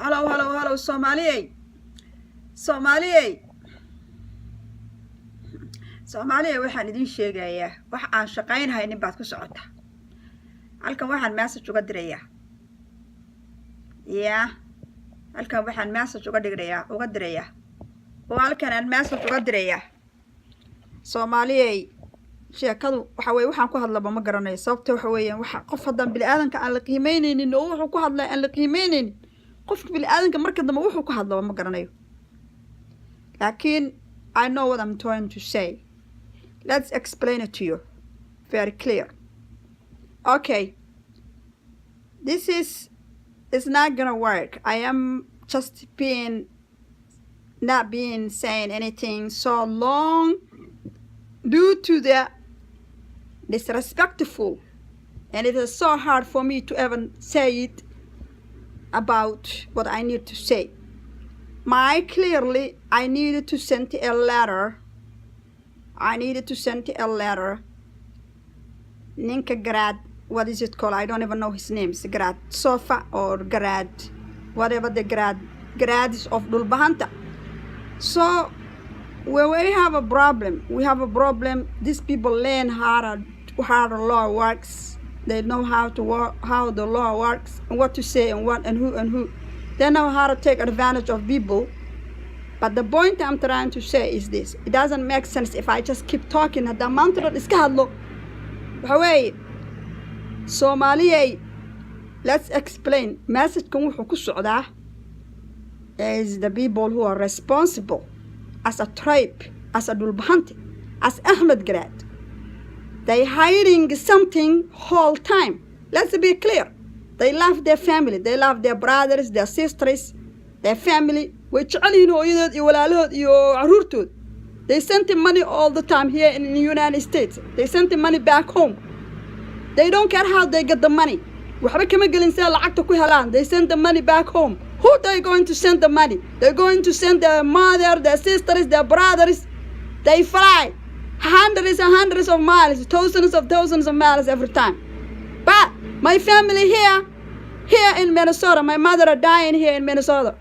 Hello, Soomaaliya waxaan idin sheegayaa wax aan shaqaynahay baad ku socotaa. Halkan waxaan message uga dirayaa. Halkan waxaan message uga dirayaa. Oo halkan aan message uga dirayaa. Soomaaliya sheekadu waxa weey waxaan ku hadlaba ma garanayo sababta waxa weeyaan waxa qof hadan bil aadanka aan la qiimeyneynin oo wuxuu ku hadlay aan la qiimeyneynin qof bil aadanka marka dambe wuxuu ku hadlaba ma garanayo. Laakiin I know what I'm trying to say. Let's explain it to you very clear. Okay, this is not gonna work. I am just not being saying anything so long due to the disrespectful, and it is so hard for me to even say it about what I need to say. Clearly, I needed to send a letter. Ninka Grad, what is it called? I don't even know his name. It's Grad Sofa or Grad, whatever the Grad is of Dhulbahanta. So, when we have a problem, these people learn how the law works. They know how the law works, and what to say, and what, and who. They know how to take advantage of people. But the point I'm trying to say is this. It doesn't make sense if I just keep talking. Dhamaan iska hadlo. Waxa weeye Soomaaliya, let's explain. Message-kan wuxuu ku socdaa is the people who are responsible as a tribe, as a Dhulbahante, as Ahmed Grad. They hiding something whole time. Let's be clear. They love their family. They love their brothers, their sisters, their family. They send money all the time here in the United States. They send the money back home. They don't care how they get the money. They send the money back home. Who are they going to send the money? They're going to send their mother, their sisters, their brothers. They fly hundreds and hundreds of miles, thousands of miles every time. But my family here in Minnesota, my mother are dying here in Minnesota.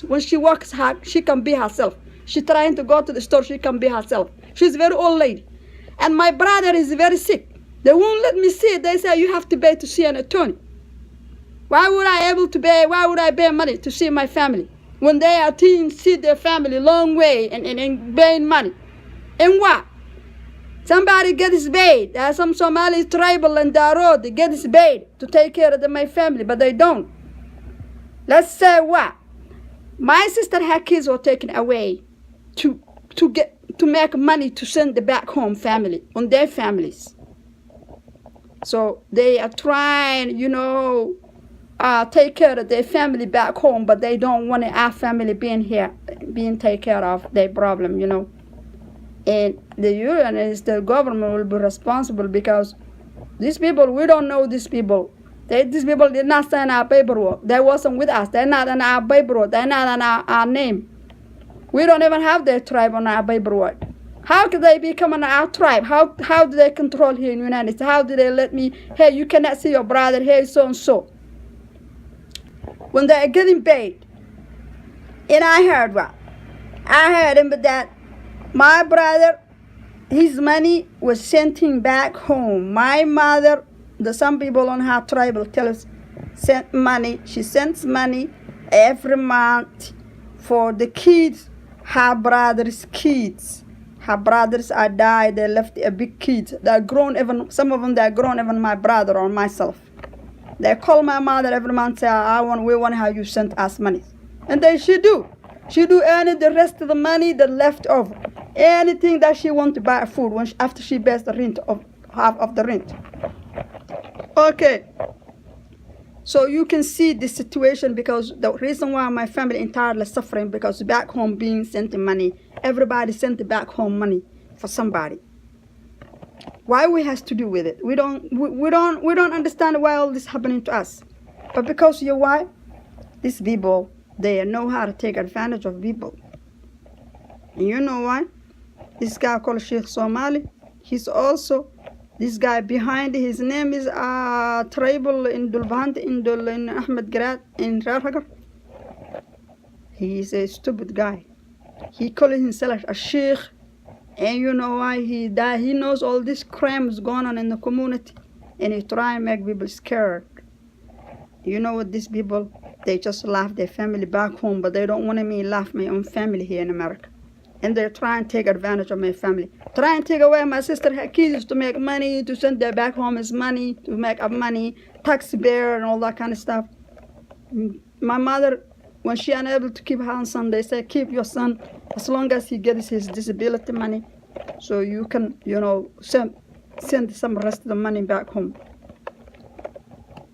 When she walks hard, she can be herself. She's trying to go to the store, she can be herself. She's a very old lady. And my brother is very sick. They won't let me see it. They say you have to pay to see an attorney. Why would I pay money to see my family? When they are teens, see their family long way and paying money. And what? Somebody gets paid. There are some Somali tribal and JARO, they get paid to take care of my family, but they don't. Let's say what? My sister, her kids were taken away to make money to send the back home family, on their families. So they are trying, take care of their family back home, but they don't want our family being here, being taken care of their problem, And the UN is the government will be responsible because these people, we don't know these people. These people did not sign our paperwork. They wasn't with us. They're not on our paperwork. They're not on our name. We don't even have their tribe on our paperwork. How could they become on our tribe? How do they control here in the United States? How do they let me, hey, you cannot see your brother, hey, so and so. When they are getting paid, and I heard what? I heard him that my brother, his money was sent him back home. My mother, some people on her tribal tell us, she sends money every month for the kids, her brother's kids. Her brothers are died, they left a big kids. They're grown, even some of them they're grown, even my brother or myself. They call my mother every month, say, we want how you sent us money. And then she do earn the rest of the money that left over. Anything that she want to buy food after she pays the rent of half of the rent. Okay. So you can see the situation because the reason why my family entirely suffering because back home being sent money, everybody sent back home money for somebody. Why we has to do with it? We don't understand why all this happening to us. But because you know why? These people, they know how to take advantage of people. And you know why? This guy called Sheikh Somali, he's also this guy behind, his name is tribal in Dhulbahante, in Ahmed Grad, in Raragar. He is a stupid guy. He calls himself a sheikh, and you know why he died? He knows all this crime is going on in the community, and he try and make people scared. You know what, these people, they just laugh their family back home, but they don't want me to laugh my own family here in America. And they're trying to take advantage of my family. Try and take away my sister her kids to make money, to send their back home as money, to make up money, tax bear and all that kind of stuff. My mother, when she unable to keep her son, they say, keep your son as long as he gets his disability money, so you can, you know, send some rest of the money back home.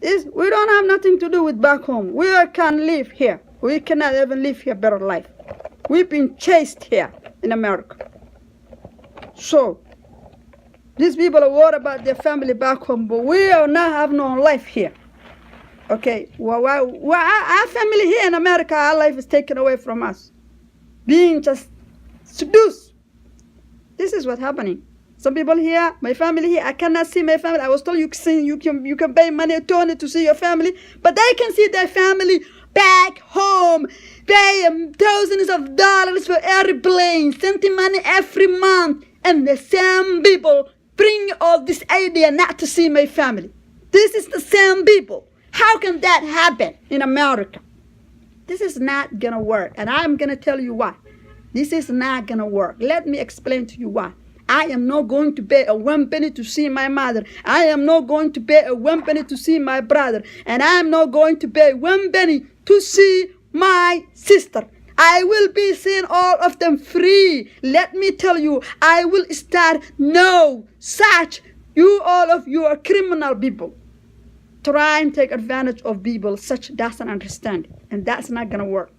We don't have nothing to do with back home. We can live here. We cannot even live here better life. We've been chased here in America. So, these people are worried about their family back home, but we are not have no life here. Okay, well, our family here in America, our life is taken away from us. Being just seduced. This is what's happening. Some people here, my family here, I cannot see my family. I was told you can pay money to see your family, but they can see their family back home. Pay thousands of dollars for airplanes, sending money every month, and the same people bring all this idea not to see my family. This is the same people. How can that happen in America? This is not gonna work, and I'm gonna tell you why. This is not gonna work. Let me explain to you why. I am not going to pay a 1 penny to see my mother. I am not going to pay a 1 penny to see my brother. And I am not going to pay 1 penny to see my sister. I will be seeing all of them free. Let me tell you, I will start no such. You, all of you are criminal people. Try and take advantage of people such doesn't understand. And that's not gonna work.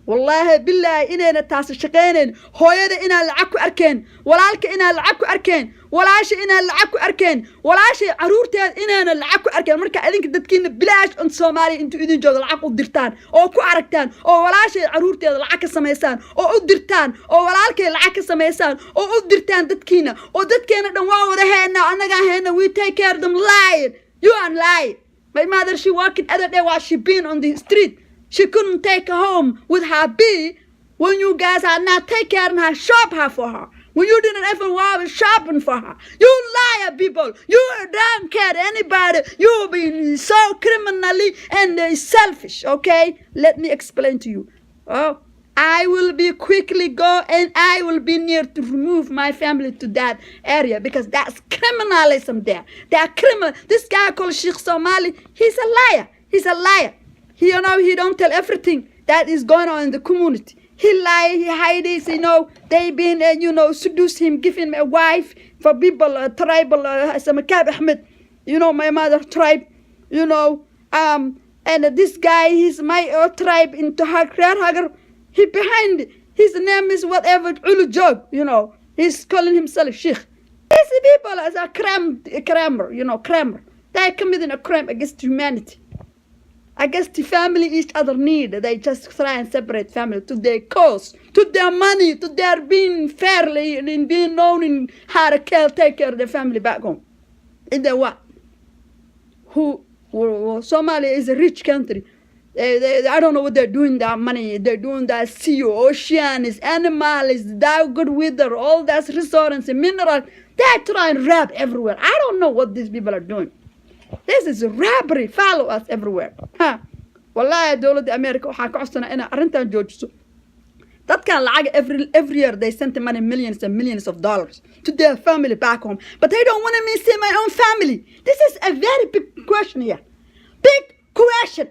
والله بالله إننا تاس شقينين هويدا إنا العكو أركين والالك إنا العكو أركين ولاش إنا العكو أركين ولاش عرورتي إنا العكو أركين مركا إذنك دتكين بلاش أنت سومالي أنتو إذن جوغ العكو درتان أو كو أركتان أو ولاش عرورتي العكو سميسان أو درتان أو والالك العكو سميسان أو درتان دتكينا أو دتكينا دنواو دهينا أنا هينا we take care of them lying. You are lying. My mother, she walked the other day while she been on the street. She couldn't take her home with her bee when you guys are not taking care of her, shop her for her. When you didn't even want shopping for her. You liar people. You don't care anybody. You've been so criminally and selfish, okay? Let me explain to you. Oh, I will be quickly go and I will be near to remove my family to that area because that's criminalism there. They are criminal. This guy called Sheikh Somali, he's a liar. He's a liar. He, you know, he don't tell everything that is going on in the community. He lie, he hides, you know, they been, you know, seduce him, give him a wife for people, tribal, Ahmed, you know, my mother tribe, you know, and this guy, he's my tribe into Hagar, he behind, his name is whatever, Ulu Jog, you know, he's calling himself Sheikh. These people as a crammer, you know, crammer. They committing a crime against humanity. Against the family each other need. They just try and separate family to their cause, to their money, to their being fairly and in being known in how to take care of their family back home. In the what? Somalia is a rich country. I don't know what they're doing that money. They're doing that sea, ocean, is animal, is that good weather, all that resources and minerals. They try and rob everywhere. I don't know what these people are doing. This is robbery. Follow us everywhere. Ha. Wallahi, dawladda America waxaa ka codsanaa inay arrintan joojiso. Dadkan lacag every year they send money millions and millions of dollars to their family back home, but they don't want me to see my own family. This is a very big question here. Big question.